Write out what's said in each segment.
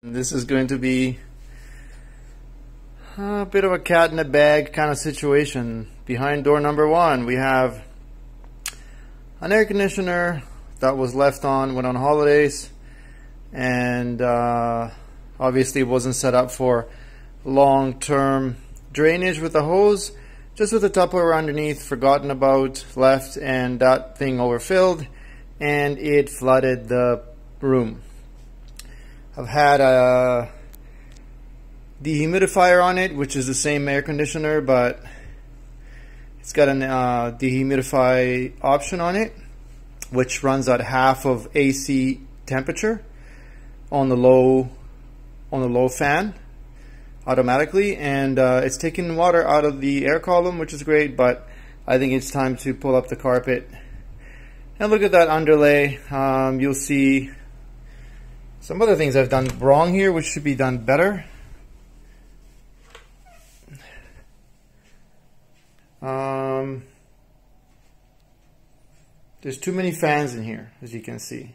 This is going to be a bit of a cat in a bag kind of situation. Behind door number one, we have an air conditioner that was left on when on holidays, and obviously it wasn't set up for long-term drainage with a hose, just with a Tupperware underneath, forgotten about, left, and that thing overfilled and it flooded the room. I've had a dehumidifier on it, which is the same air conditioner, but it's got an dehumidify option on it, which runs at half of AC temperature on the low fan automatically, and it's taking water out of the air column, which is great. But I think it's time to pull up the carpet and look at that underlay. You'll see some other things I've done wrong here, which should be done better. There's too many fans in here, as you can see.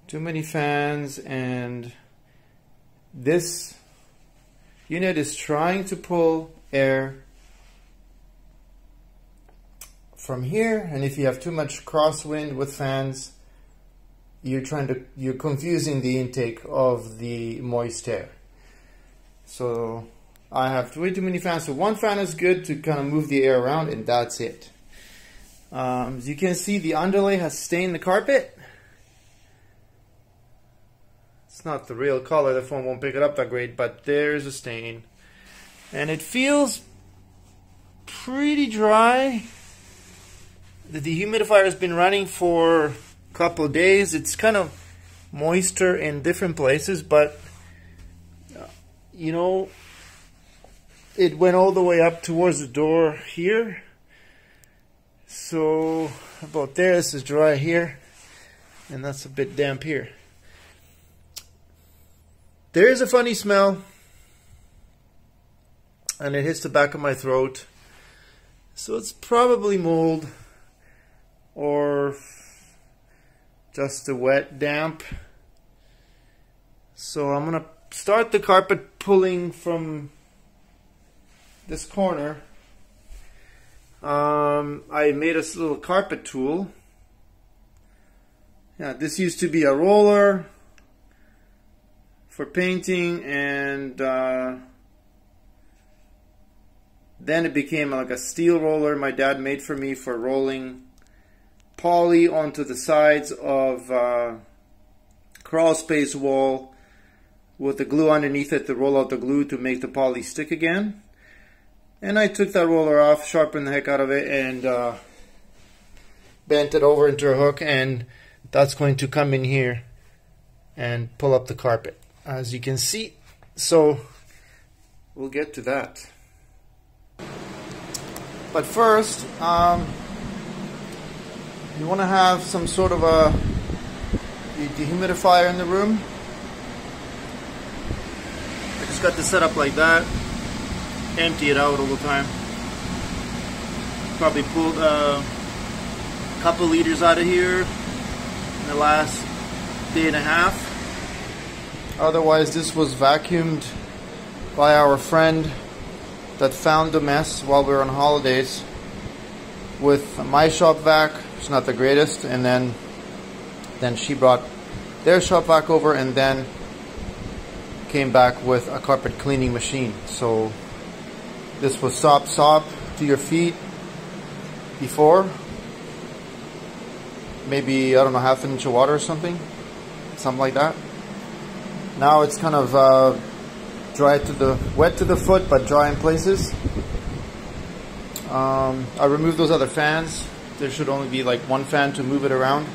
Too many fans, and this unit is trying to pull air from here, and if you have too much crosswind with fans, you're confusing the intake of the moist air. So I have way too many fans. So one fan is good to kind of move the air around, and that's it. As you can see, the underlay has stained the carpet. It's not the real color, the phone won't pick it up that great, but there's a stain. And it feels pretty dry. The dehumidifier has been running for a couple of days. It's kind of moister in different places, but you know, it went all the way up towards the door here. So about there, this is dry here, and that's a bit damp here. There is a funny smell, and it hits the back of my throat. So it's probably mold or just a wet damp. So I'm gonna start the carpet pulling from this corner. I made a little carpet tool. Yeah, this used to be a roller for painting, and then it became like a steel roller my dad made for me for rolling poly onto the sides of crawl space wall with the glue underneath it to roll out the glue to make the poly stick again. And I took that roller off, sharpened the heck out of it, and bent it over into a hook, and that's going to come in here and pull up the carpet, as you can see. So we'll get to that. But first, you want to have some sort of a dehumidifier in the room. I just got this set up like that. Empty it out all the time. Probably pulled a couple liters out of here in the last day and a half. Otherwise, this was vacuumed by our friend that found the mess while we were on holidays with my shop vac. It's not the greatest, and then she brought their shop vac over, and then came back with a carpet cleaning machine. So this was soap to your feet before, maybe, I don't know, half an inch of water or something like that. Now it's kind of wet to the foot, but dry in places. I removed those other fans. There should only be like one fan to move it around,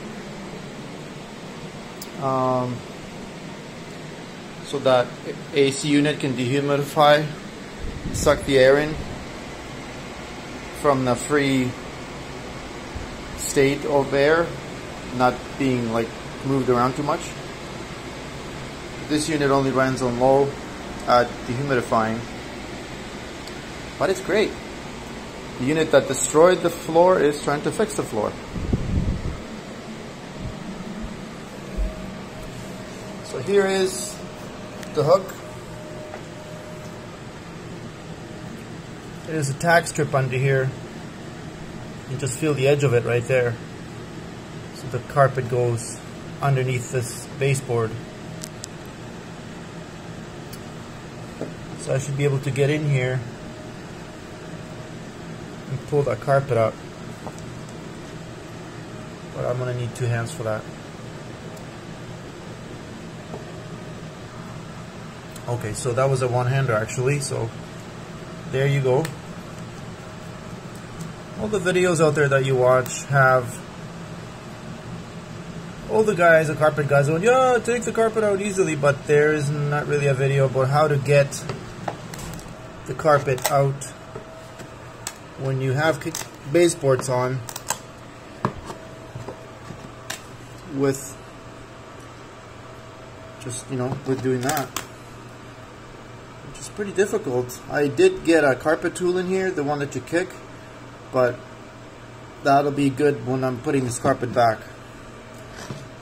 so that AC unit can dehumidify, suck the air in from the free state of air, not being like moved around too much. This unit only runs on low at dehumidifying, but it's great. The unit that destroyed the floor is trying to fix the floor. So here is the hook. There's a tack strip under here. You just feel the edge of it right there. So the carpet goes underneath this baseboard. So I should be able to get in here and pull that carpet out. But I'm going to need 2 hands for that. Okay, so that was a one-hander actually, so there you go. All the videos out there that you watch have all the guys, the carpet guys, going, yeah, take the carpet out easily, but there is not really a video about how to get the carpet out when you have baseboards on with just, you know, with doing that. Which is pretty difficult. I did get a carpet tool in here, the one that you kick, but that'll be good when I'm putting this carpet back.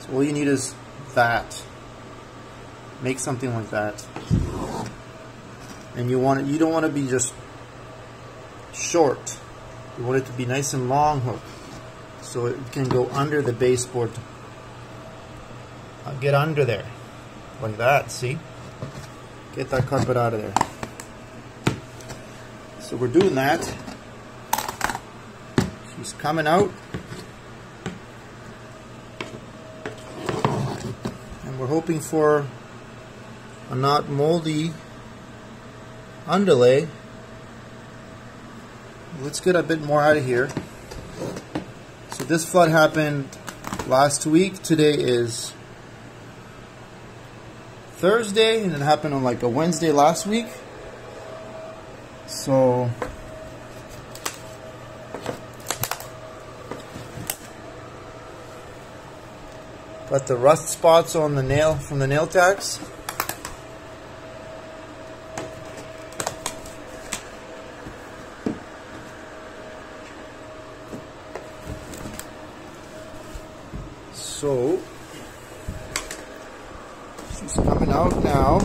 So all you need is that. Make something like that. And you want it, you don't want to be just short. You want it to be nice and long hook, so it can go under the baseboard. Get under there, like that, see? Get that carpet out of there. So we're doing that. She's coming out. And we're hoping for a not moldy underlay. Let's get a bit more out of here. So this flood happened last week. Today is Thursday, and it happened on like a Wednesday last week. So got the rust spots on the nail from the nail tacks. So she's coming out now.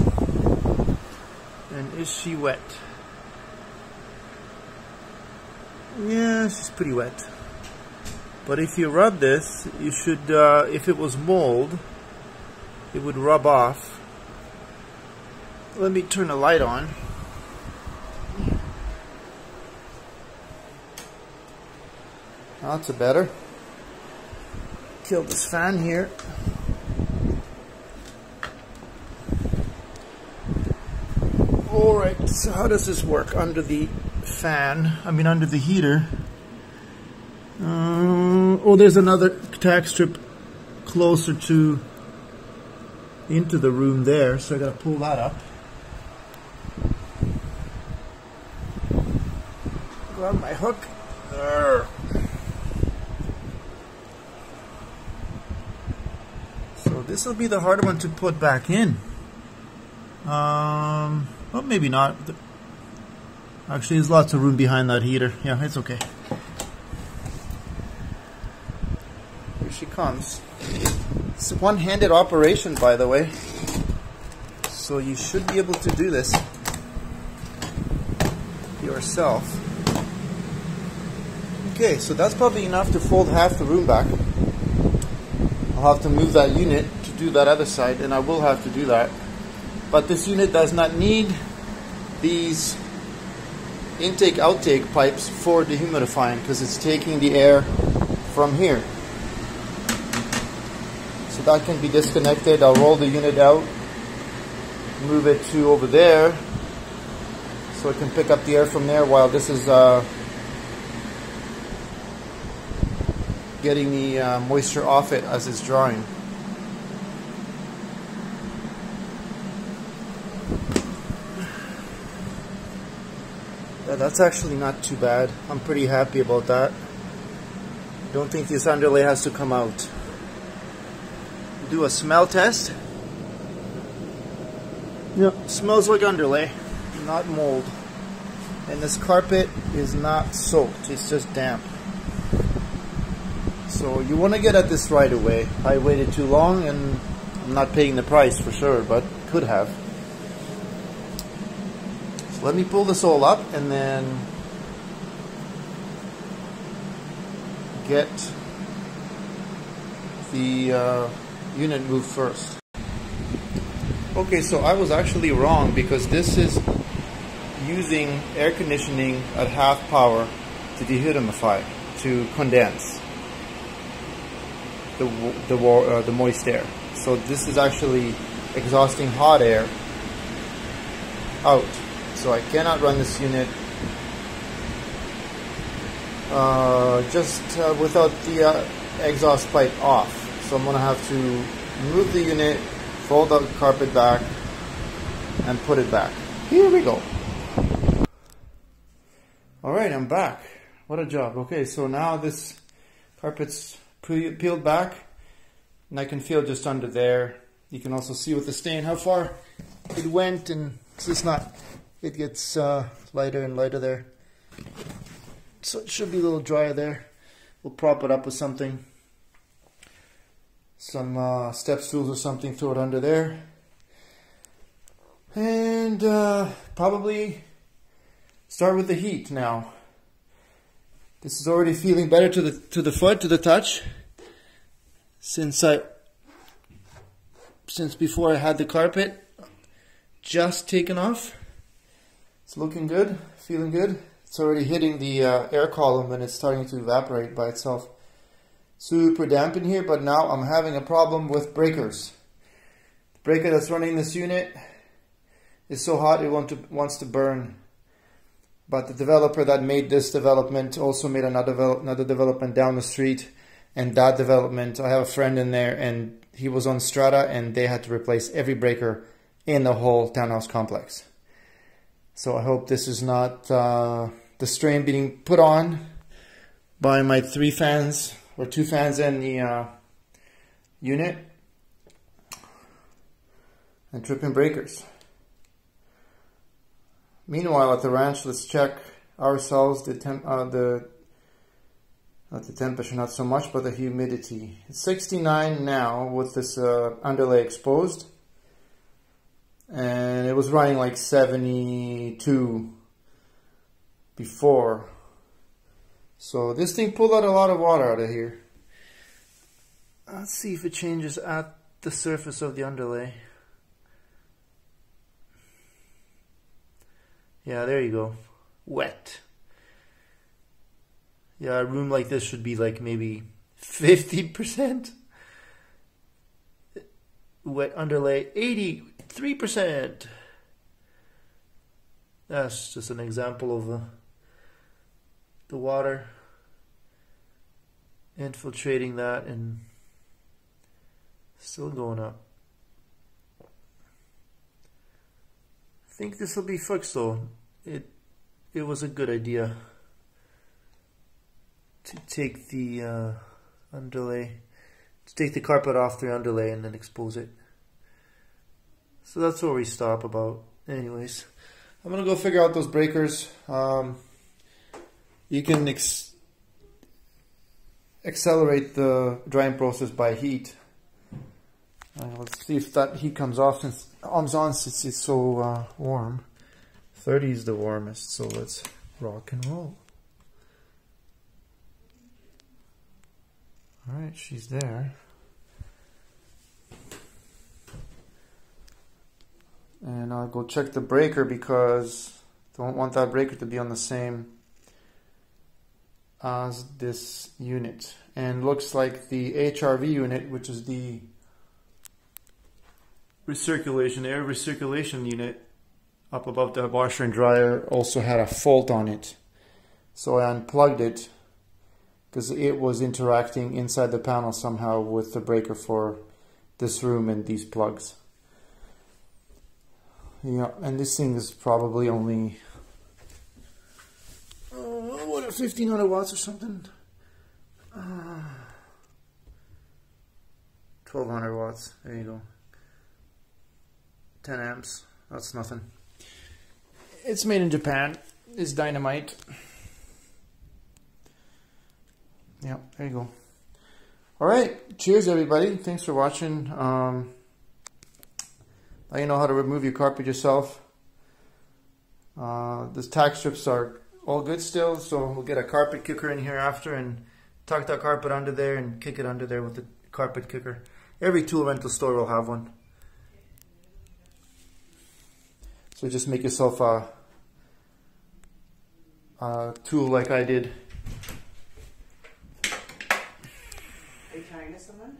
And is she wet? Yeah, she's pretty wet. But if you rub this, you should, if it was mold, it would rub off. Let me turn the light on. That's a better. Kill this fan here. Alright, so how does this work under the fan? I mean under the heater. Oh, there's another tack strip closer to into the room there, so I gotta pull that up. Grab my hook. There. So this will be the harder one to put back in. Well, maybe not. Actually, there's lots of room behind that heater. Yeah, it's okay. Here she comes. It's a one-handed operation, by the way. So you should be able to do this yourself. Okay, so that's probably enough to fold half the room back. I'll have to move that unit to do that other side, and I will have to do that. But this unit does not need these intake-outtake pipes for dehumidifying because it's taking the air from here. So that can be disconnected. I'll roll the unit out, move it to over there so it can pick up the air from there while this is getting the moisture off it as it's drying. Yeah, that's actually not too bad. I'm pretty happy about that. Don't think this underlay has to come out. Do a smell test. Yep, smells like underlay, not mold. And this carpet is not soaked, it's just damp. So you want to get at this right away. I waited too long and I'm not paying the price for sure, but could have. So let me pull this all up and then get the unit moved first. Okay, so I was actually wrong because this is using air conditioning at half power to dehumidify, to condense the moist air. So this is actually exhausting hot air out. So I cannot run this unit just without the exhaust pipe off. So I'm going to have to move the unit, fold the carpet back, and put it back. Here we go. Alright, I'm back. What a job. Okay, so now this carpet's peeled back, and I can feel just under there. You can also see with the stain how far it went, and it's just not, it gets lighter and lighter there. So it should be a little drier there. We'll prop it up with something. Some step stools or something, throw it under there. And probably start with the heat now. This is already feeling better to the foot, to the touch. Since before I had the carpet just taken off. It's looking good, feeling good. It's already hitting the air column and it's starting to evaporate by itself. Super damp in here, but now I'm having a problem with breakers. The breaker that's running this unit is so hot it wants to burn. But the developer that made this development also made another development down the street. And that development, I have a friend in there and he was on strata and they had to replace every breaker in the whole townhouse complex. So I hope this is not the strain being put on by my 3 fans or 2 fans in the unit and tripping breakers. Meanwhile, at the ranch, let's check ourselves not the temperature, not so much, but the humidity. It's 69 now with this underlay exposed, and it was running like 72 before. So this thing pulled out a lot of water out of here. Let's see if it changes at the surface of the underlay. Yeah, there you go. Wet. Yeah, a room like this should be like maybe 50%. Wet underlay, 83%. That's just an example of the water infiltrating that and still going up. I think this will be fixed though. It was a good idea to take the underlay, to take the carpet off the underlay and then expose it. So that's where we stop about. Anyways, I'm gonna go figure out those breakers. You can accelerate the drying process by heat. Let's see if that heat comes off since it's so warm. 30 is the warmest, so let's rock and roll. Alright, she's there. And I'll go check the breaker because I don't want that breaker to be on the same as this unit. And looks like the HRV unit, which is the air recirculation unit up above the washer and dryer, also had a fault on it. So I unplugged it because it was interacting inside the panel somehow with the breaker for this room and these plugs. Yeah, and this thing is probably only 1500 watts or something. 1200 watts. There you go. 10 amps. That's nothing. It's made in Japan. It's dynamite. Yeah, there you go. Alright, cheers everybody. Thanks for watching. Now you know how to remove your carpet yourself. These tack strips are all good still, so we'll get a carpet kicker in here after and tuck that carpet under there and kick it under there with the carpet kicker. Every tool rental store will have one. So just make yourself a tool like I did. Are you tying to someone?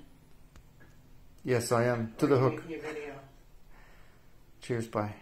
Yes, I am. To the hook. Making a video. Cheers, bye.